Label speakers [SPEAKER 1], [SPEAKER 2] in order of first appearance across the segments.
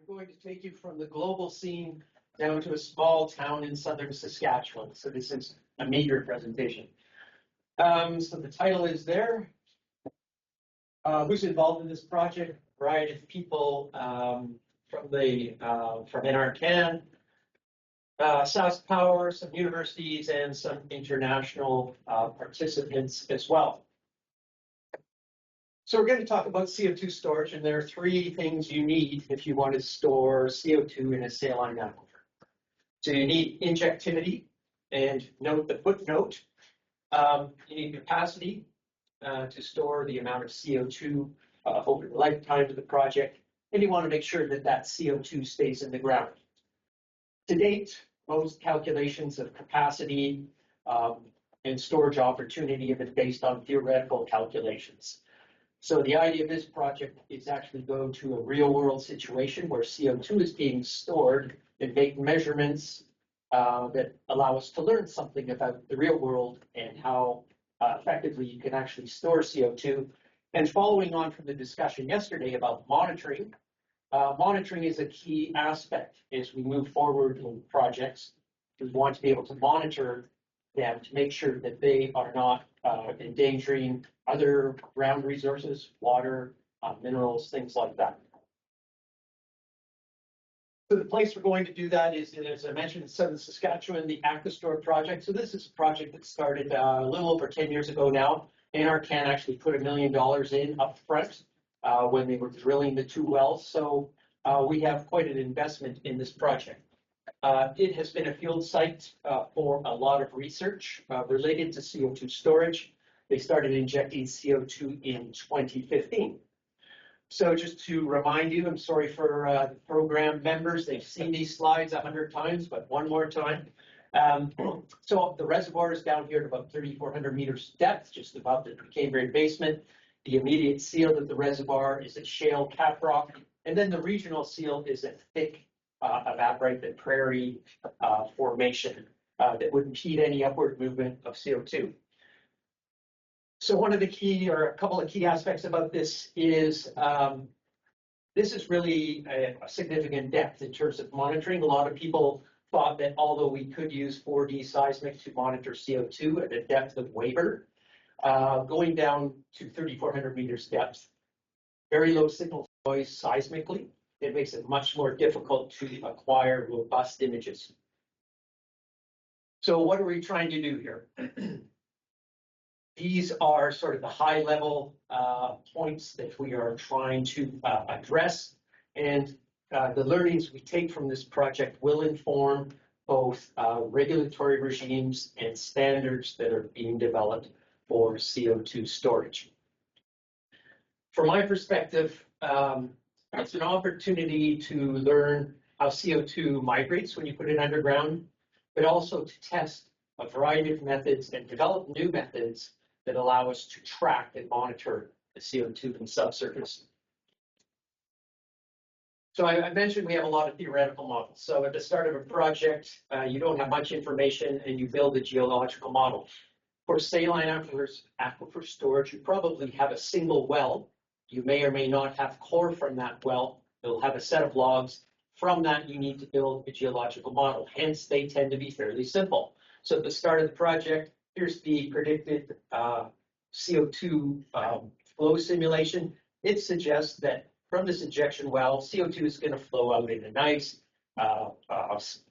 [SPEAKER 1] going to take you from the global scene down to a small town in southern Saskatchewan. So this is a major presentation. So the title is there. Who's involved in this project? A variety of people from NRCan, Sask Power, some universities, and some international participants as well. So we're going to talk about CO2 storage, and there are three things you need if you want to store CO2 in a saline aquifer. So you need injectivity, and note the footnote. You need capacity to store the amount of CO2 over the lifetime of the project, and you want to make sure that that CO2 stays in the ground. To date, most calculations of capacity and storage opportunity have been based on theoretical calculations. So the idea of this project is actually go to a real-world situation where CO2 is being stored and make measurements that allow us to learn something about the real world and how effectively you can actually store CO2. And following on from the discussion yesterday about monitoring, monitoring is a key aspect as we move forward in projects. We want to be able to monitor them to make sure that they are not endangering other ground resources, water, minerals, things like that. So the place we're going to do that is, as I mentioned, in southern Saskatchewan, the AquaStore project. So this is a project that started a little over 10 years ago now. NRCan actually put $1 million in up front when they were drilling the two wells. So we have quite an investment in this project. It has been a field site for a lot of research related to CO2 storage. They started injecting CO2 in 2015. So just to remind you, I'm sorry for the program members, they've seen these slides 100 times, but one more time. So the reservoir is down here at about 3,400 meters depth, just above the Cambrian basement. The immediate seal of the reservoir is a shale cap rock, and then the regional seal is a thick evaporated prairie formation that would impede any upward movement of CO2. So one of the key, or a couple of key aspects about this is really a significant depth in terms of monitoring. A lot of people thought that although we could use 4D seismic to monitor CO2 at a depth of Weber, going down to 3,400 meters depth, very low signal noise seismically, it makes it much more difficult to acquire robust images. So what are we trying to do here? These are sort of the high-level points that we are trying to address, and the learnings we take from this project will inform both regulatory regimes and standards that are being developed for CO2 storage. From my perspective, it's an opportunity to learn how CO2 migrates when you put it underground, but also to test a variety of methods and develop new methods that allow us to track and monitor the CO2 from subsurface. So I mentioned we have a lot of theoretical models. So at the start of a project, you don't have much information and you build a geological model. For saline aquifer storage, you probably have a single well. You may or may not have core from that well. It'll have a set of logs. From that, you need to build a geological model. Hence, they tend to be fairly simple. So at the start of the project, here's the predicted CO2 flow simulation. It suggests that from this injection well, CO2 is going to flow out in a nice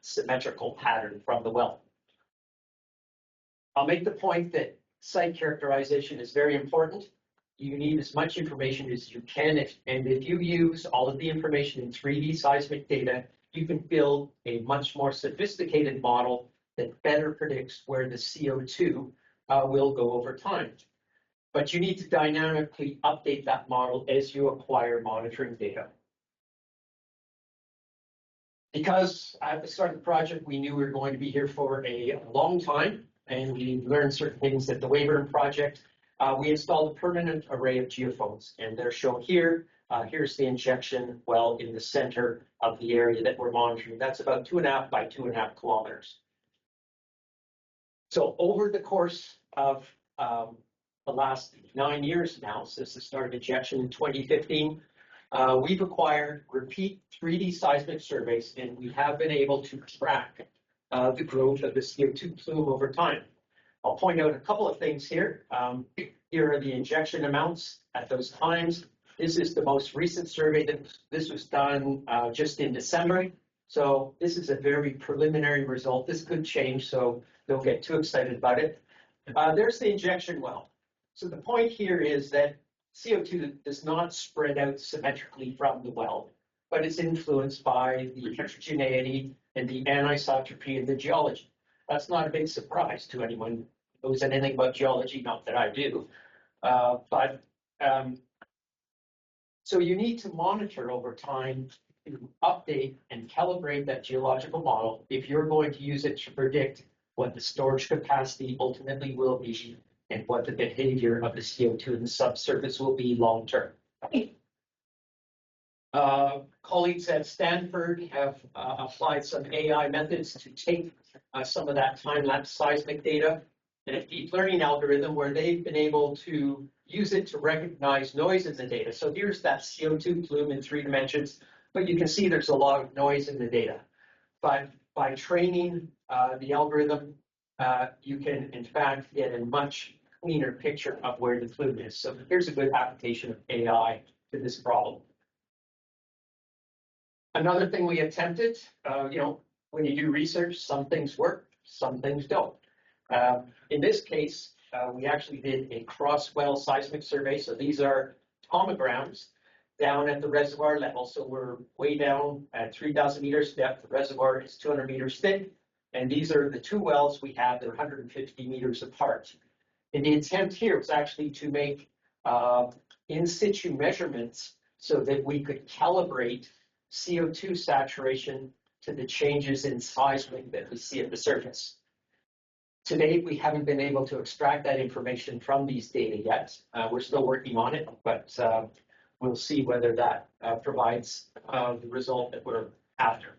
[SPEAKER 1] symmetrical pattern from the well. I'll make the point that site characterization is very important. You need as much information as you can, and if you use all of the information in 3D seismic data, you can build a much more sophisticated model that better predicts where the CO2 will go over time. But you need to dynamically update that model as you acquire monitoring data. Because at the start of the project, we knew we were going to be here for a long time, and we learned certain things at the Weyburn project. We installed a permanent array of geophones, and they're shown here. Here's the injection well in the center of the area that we're monitoring. That's about 2.5 by 2.5 kilometers. So over the course of the last 9 years now, since the start of injection in 2015, We've acquired repeat 3D seismic surveys, and we have been able to track the growth of the CO2 plume over time. I'll point out a couple of things here. Here are the injection amounts at those times. This is the most recent survey that this was done just in December. So this is a very preliminary result. This could change, so don't get too excited about it. There's the injection well. So the point here is that CO2 does not spread out symmetrically from the well, but it's influenced by the heterogeneity and the anisotropy in the geology. That's not a big surprise to anyone who knows anything about geology, not that I do. So you need to monitor over time to update and calibrate that geological model if you're going to use it to predict what the storage capacity ultimately will be and what the behavior of the CO2 in the subsurface will be long term. Colleagues at Stanford have applied some AI methods to take some of that time-lapse seismic data and a deep learning algorithm where they've been able to use it to recognize noise in the data. So here's that CO2 plume in 3 dimensions, but you can see there's a lot of noise in the data. But by training the algorithm, you can in fact get a much cleaner picture of where the plume is. So here's a good application of AI to this problem. Another thing we attempted, when you do research, some things work, some things don't. In this case, we actually did a cross-well seismic survey. So these are tomograms down at the reservoir level. So we're way down at 3,000 meters depth. The reservoir is 200 meters thick. And these are the 2 wells we have. They're 150 meters apart. And the intent here was actually to make in situ measurements so that we could calibrate CO2 saturation to the changes in seismic that we see at the surface. To date, we haven't been able to extract that information from these data yet. We're still working on it, but we'll see whether that provides the result that we're after.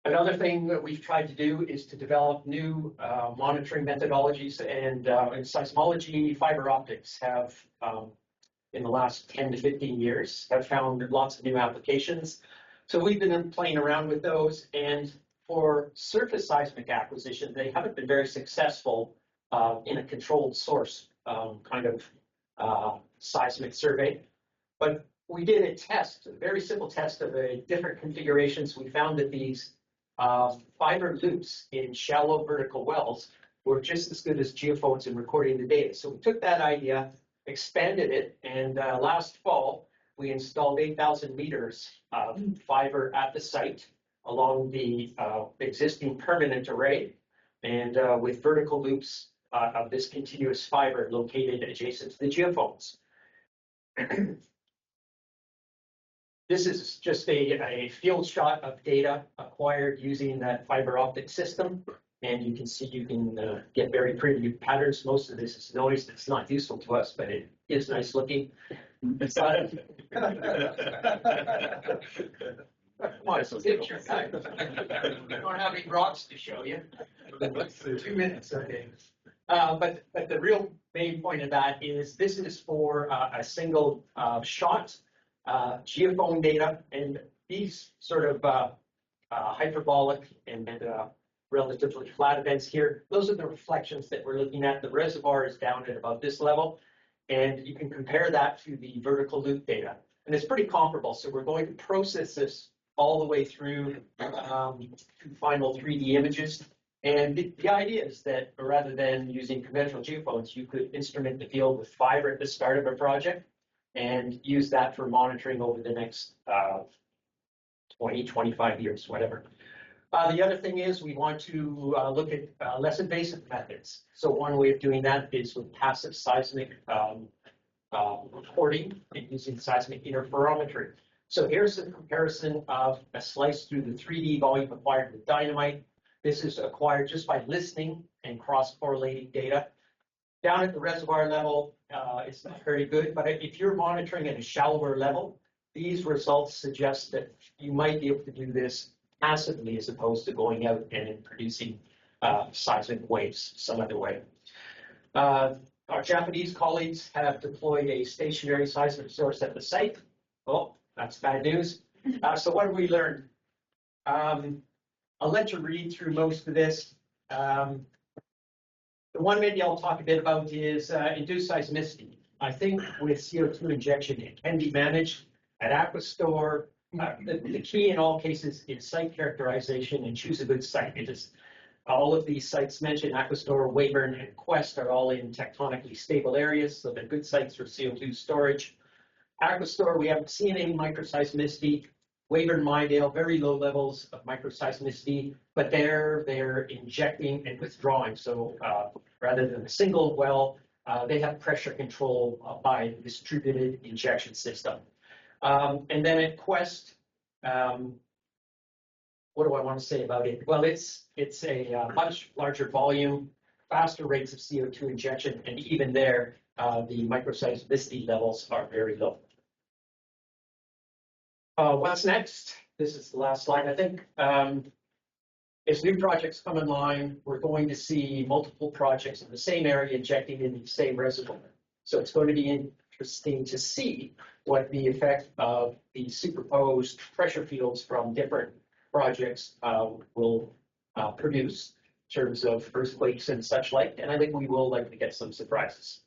[SPEAKER 1] Another thing that we've tried to do is to develop new monitoring methodologies, and in seismology, fiber optics have, in the last 10 to 15 years, have found lots of new applications. So we've been playing around with those, and for surface seismic acquisition, they haven't been very successful in a controlled source kind of seismic survey. But we did a test, a very simple test of different configurations. We found that these fiber loops in shallow vertical wells were just as good as geophones in recording the data. So we took that idea, expanded it, and last fall, we installed 8,000 meters of fiber at the site along the existing permanent array, and with vertical loops of this continuous fiber located adjacent to the geophones. This is just a field shot of data acquired using that fiber optic system. And you can see you can get very pretty patterns. Most of this is noise that's not useful to us, but it is nice looking. Come on, it's a picture. I don't have any rocks to show you. 2 minutes, okay. But the real main point of that is this is for a single shot geophone data, and these sort of hyperbolic and relatively flat events here, those are the reflections that we're looking at. The reservoir is down at about this level, and you can compare that to the vertical loop data. And it's pretty comparable. So we're going to process this all the way through to final 3D images. And the idea is that rather than using conventional geophones, you could instrument the field with fiber at the start of a project and use that for monitoring over the next 20, 25 years, whatever. The other thing is we want to look at less invasive methods. So one way of doing that is with passive seismic recording and using seismic interferometry. So here's a comparison of a slice through the 3D volume acquired with dynamite. This is acquired just by listening and cross-correlating data. Down at the reservoir level, it's not very good, but if you're monitoring at a shallower level, these results suggest that you might be able to do this passively as opposed to going out and producing seismic waves some other way. Our Japanese colleagues have deployed a stationary seismic source at the site. Oh, that's bad news. So what have we learned? I'll let you read through most of this. The one maybe I'll talk a bit about is induced seismicity. I think with CO2 injection, it can be managed at Aquastore. The key in all cases is site characterization and choose a good site. It is all of these sites mentioned, Aquastore, Weyburn, and Quest, are all in tectonically stable areas, so they're good sites for CO2 storage. Aquastore, we haven't seen any microseismicity. Weyburn, Mydale, very low levels of microseismicity, but they're injecting and withdrawing. So rather than a single well, they have pressure control by distributed injection system. And then at Quest, what do I want to say about it? Well, it's a much larger volume, faster rates of CO2 injection, and even there, the microseismicity levels are very low. What's next? This is the last slide, I think. As new projects come online, we're going to see multiple projects in the same area injecting in the same reservoir. So it's going to be interesting to see what the effect of the superposed pressure fields from different projects will produce in terms of earthquakes and such like. And I think we will likely get some surprises.